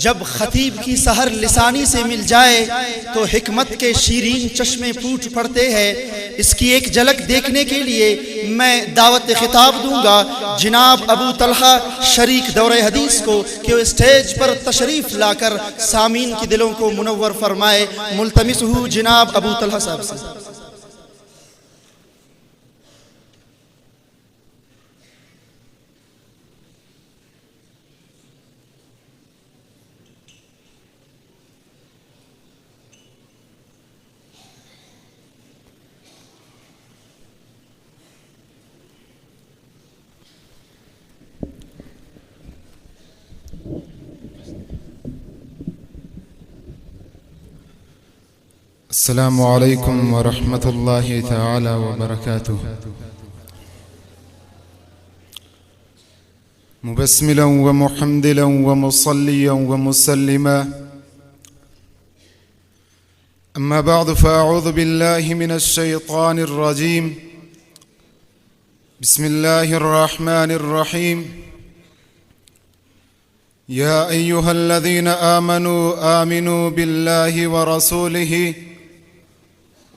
جب خطیب کی سحر لسانی سے مل جائے تو حکمت کے شیرین چشمے پھوٹ پڑتے ہیں۔ اس کی ایک جھلک دیکھنے کے لیے میں دعوت خطاب دوں گا جناب ابو طلحہ شریک دور حدیث کو کہ وہ اسٹیج پر تشریف لا کر سامعین کے دلوں کو منور فرمائے۔ ملتمس ہوں جناب ابو طلحہ صاحب سے۔ السلام علیکم ورحمۃ اللہ تعالی وبرکاتہ۔ مبسملا ومحمدلا ومصلیا ومسلما، اما بعد فاعوذ باللہ من الشیطان الرجیم، بسم اللہ الرحمن الرحیم۔ یا ایہا الذین آمنوا آمنوا باللہ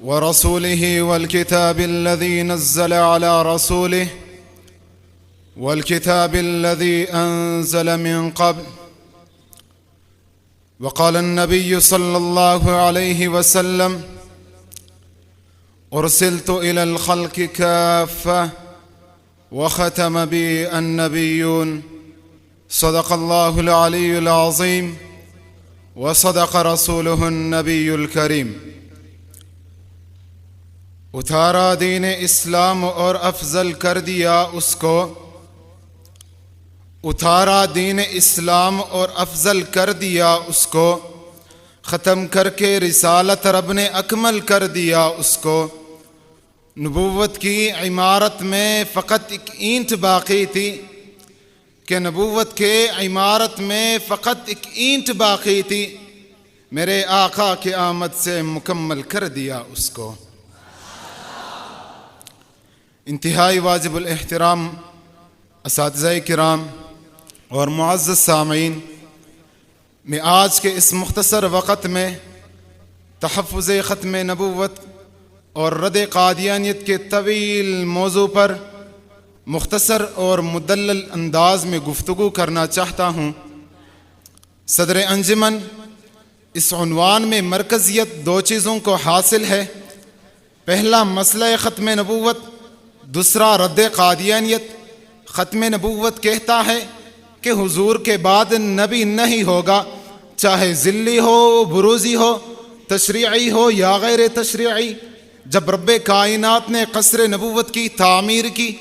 ورسوله والكتاب الذي نزل على رسوله والكتاب الذي أنزل من قبل، وقال النبي صلى الله عليه وسلم أرسلت إلى الخلق كافة وختم بي النبيون، صدق الله العلي العظيم وصدق رسوله النبي الكريم۔ اتارا دین اسلام اور افضل کر دیا اس کو، اتارا دین اسلام اور افضل کر دیا اس کو، ختم کر کے رسالت رب نے اکمل کر دیا اس کو۔ نبوت کی عمارت میں فقط ایک اینٹ باقی تھی، کہ نبوت کے عمارت میں فقط ایک اینٹ باقی تھی، میرے آقا کی آمد سے مکمل کر دیا اس کو۔ انتہائی واجب الاحترام اساتذہ کرام اور معزز سامعین، میں آج کے اس مختصر وقت میں تحفظ ختم نبوت اور رد قادیانیت کے طویل موضوع پر مختصر اور مدلل انداز میں گفتگو کرنا چاہتا ہوں۔ صدر انجمن اس عنوان میں مرکزیت دو چیزوں کو حاصل ہے، پہلا مسئلہ ختم نبوت، دوسرا رد قادیانیت۔ ختم نبوت کہتا ہے کہ حضور کے بعد نبی نہیں ہوگا، چاہے ذلی ہو، بروزی ہو، تشریعی ہو یا غیر تشریعی۔ جب رب کائنات نے قصر نبوت کی تعمیر کی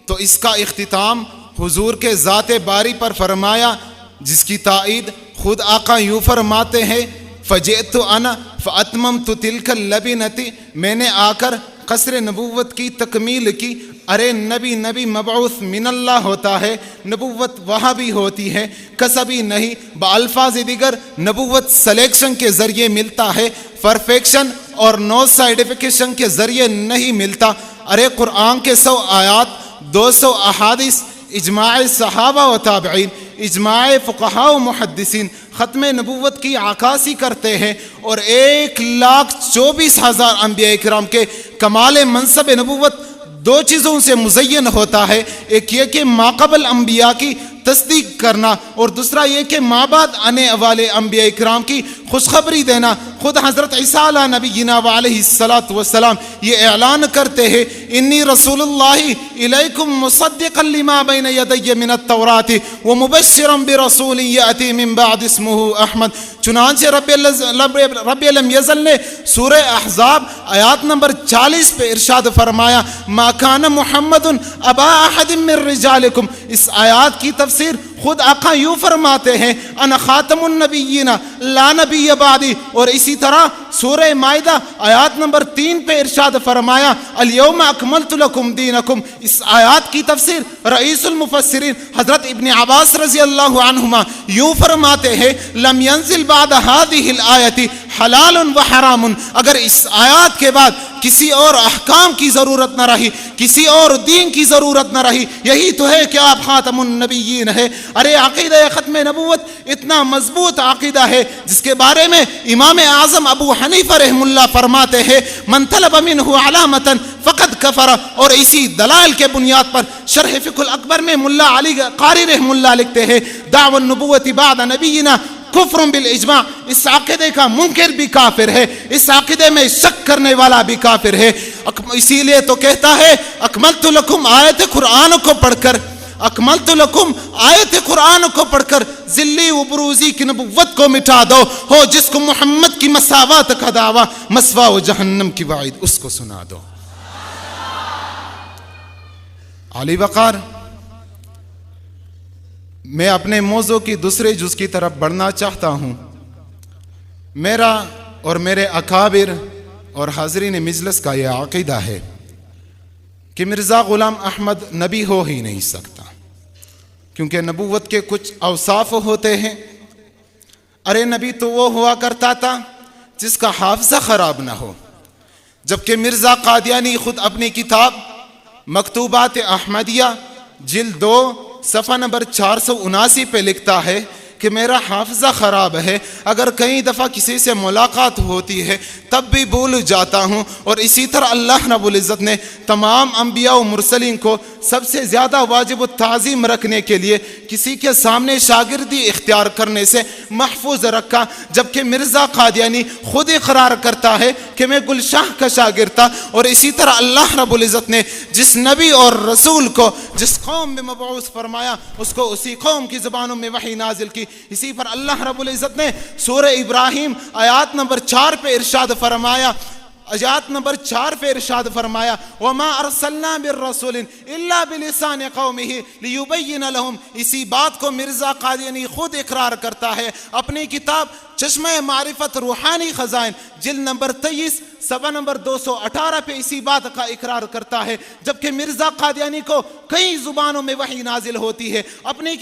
تو اس کا اختتام حضور کے ذات باری پر فرمایا، جس کی تائید خود آقا یوں فرماتے ہیں، فجئت انا فاتممت تلک اللبنۃ، میں نے آ کر قصر نبوت کی تکمیل کی۔ ارے نبی مبعوث من اللہ ہوتا ہے، نبوت وہاں بھی ہوتی ہے، کسبی نہیں۔ بالفاظ دیگر نبوت سلیکشن کے ذریعے ملتا ہے، پرفیکشن اور نو سائیڈیفیکیشن کے ذریعے نہیں ملتا۔ ارے قرآن کے 100 آیات، 200 احادیث، اجماع صحابہ و تابعین، اجماع فقہاء و محدثین ختم نبوت کی عکاسی کرتے ہیں، اور 1,24,000 انبیاء کرام کے کمال منصب نبوت دو چیزوں سے مزین ہوتا ہے، ایک یہ کہ ماقبل انبیاء کی تصدیق کرنا، اور دوسرا یہ کہ مابعد آنے والے انبیاء کرام کی خوشخبری دینا۔ خود حضرت عیسیٰ علیہ نبینا علیہ الصلاۃ والسلام یہ اعلان کرتے ہیں، انی رسول اللہ الیکم مصدقا لما بین یدی من التوراۃ ومبشرا برسول یأتی من بعد اسمہ احمد۔ چنانچہ رب لم یزل نے سورہ احزاب آیات نمبر 40 پہ ارشاد فرمایا، ما کان محمد ابا احد من رجالکم۔ اس آیات کی تفسیر خود آقا یوں فرماتے ہیں، انا خاتم النبیین لا نبی بعدی۔ اور اسی طرح سورہ مائدہ آیات نمبر 3 پہ ارشاد فرمایا، الیوم اکملت لکم دینکم۔ اس آیات کی تفسیر رئیس المفسرین حضرت ابن عباس رضی اللہ عنہما یوں فرماتے ہیں، لم ینزل بعد هذه الآیت حلال و حرام. اگر اس آیات کے بعد کسی اور احکام کی ضرورت نہ رہی, کسی اور دین کی ضرورت نہ رہی, یہی تو ہے کہ آپ خاتم النبیین ہے. ارے عقیدہ ختم نبوت اتنا مضبوط عقیدہ ہے جس کے بارے میں امام اعظم ابو حنیفہ رحم اللہ فرماتے ہیں من طلب منہ علامتا فقد کفر. اور اسی دلائل کے بنیاد پر شرح فقہ الاکبر میں ملا علی قاری رحم اللہ لکھتے ہیں دعوی النبوت بعد نبینا کفر بالاجماع. اس عقیدے کا منکر بھی کافر ہے, اس عقیدے میں شک کرنے والا بھی کافر ہے. اسی لیے تو کہتا ہے اکملت لکم آیت قرآن کو پڑھ کر, اکملت لکم آیت قرآن کو پڑھ کر ذلی و بروزی کی نبوت کو مٹا دو. ہو جس کو محمد کی مساوات کا دعویٰ, مسوا و جہنم کی وعید اس کو سنا دو. علی وقار, میں اپنے موضوع کی دوسرے جز کی طرف بڑھنا چاہتا ہوں. میرا اور میرے اکابر اور حاضرین مجلس کا یہ عقیدہ ہے کہ مرزا غلام احمد نبی ہو ہی نہیں سکتا, کیونکہ نبوت کے کچھ اوصاف ہوتے ہیں. ارے نبی تو وہ ہوا کرتا تھا جس کا حافظہ خراب نہ ہو, جبکہ مرزا قادیانی خود اپنی کتاب مکتوبات احمدیہ جلد 2 صفحہ نمبر 479 پہ لکھتا ہے کہ میرا حافظہ خراب ہے, اگر کئی دفعہ کسی سے ملاقات ہوتی ہے تب بھی بھول جاتا ہوں. اور اسی طرح اللہ رب العزت نے تمام انبیاء و مرسلین کو سب سے زیادہ واجب التعظیم رکھنے کے لیے کسی کے سامنے شاگردی اختیار کرنے سے محفوظ رکھا, جبکہ مرزا قادیانی خود اقرار کرتا ہے کہ میں گلشاہ کا شاگرد تھا. اور اسی طرح اللہ رب العزت نے جس نبی اور رسول کو جس قوم میں مبعوث فرمایا اس کو اسی قوم کی زبانوں میں وحی نازل کی. اسی پر اللہ رب العزت نے سورہ ابراہیم آیات نمبر 4 پہ ارشاد فرمایا, آیات نمبر 4 پہ ارشاد فرمایا وما ارسلنا بالرسول الا بلسان قومه ليبين لهم. اسی بات کو مرزا قادیانی خود اقرار کرتا ہے اپنی کتاب چشمہ معرفت روحانی خزائن جلد نمبر 23 صفحہ نمبر 218 پہ اسی بات کا اقرار کرتا ہے. جبکہ مرزا قادیانی کو کئی زبانوں میں وحی نازل ہوتی ہے. اپنی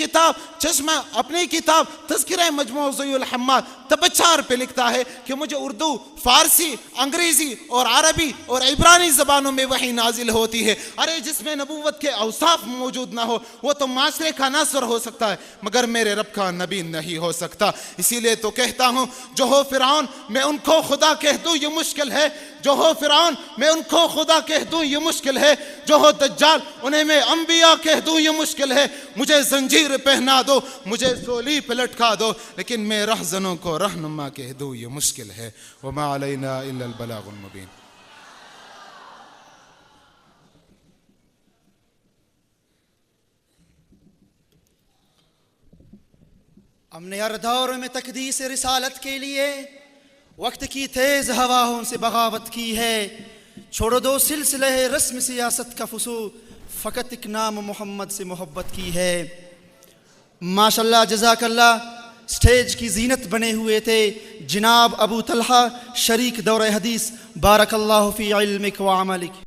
کتاب تذکرہ مجموع ضیاء الحماد تبچار پہ لکھتا ہے کہ مجھے اردو, فارسی, انگریزی اور عربی اور عبرانی زبانوں میں وحی نازل ہوتی ہے. ارے جس میں نبوت کے اوصاف موجود نہ ہو وہ تو معاشرے کا ناصر ہو سکتا ہے مگر میرے رب کا نبی نہیں ہو سکتا. اسی لیے تو کہتا ہوں جو ہو فرعون میں ان کو خدا کہہ دوں یہ مشکل ہے, جو ہو فرعون میں ان کو خدا کہہ دوں یہ مشکل ہے, جو ہو دجال انہیں میں انبیاء کہہ دوں یہ مشکل ہے. مجھے زنجیر پہنا دو, مجھے سولی پہ لٹکا دو, لیکن میں رہزنوں کو رہنما کہہ دوں یہ مشکل ہے. وما علینا الا البلاغ المبین. ہم نے ہر دور میں تقدیس رسالت کے لیے وقت کی تیز ہواؤں سے بغاوت کی ہے. چھوڑ دو سلسلہ رسم سیاست کا فسوق, فقط ایک نام محمد سے محبت کی ہے. ماشاءاللہ جزاک اللہ. سٹیج کی زینت بنے ہوئے تھے جناب ابو طلحہ شریک دور حدیث, بارک اللہ فی علمک و عملک.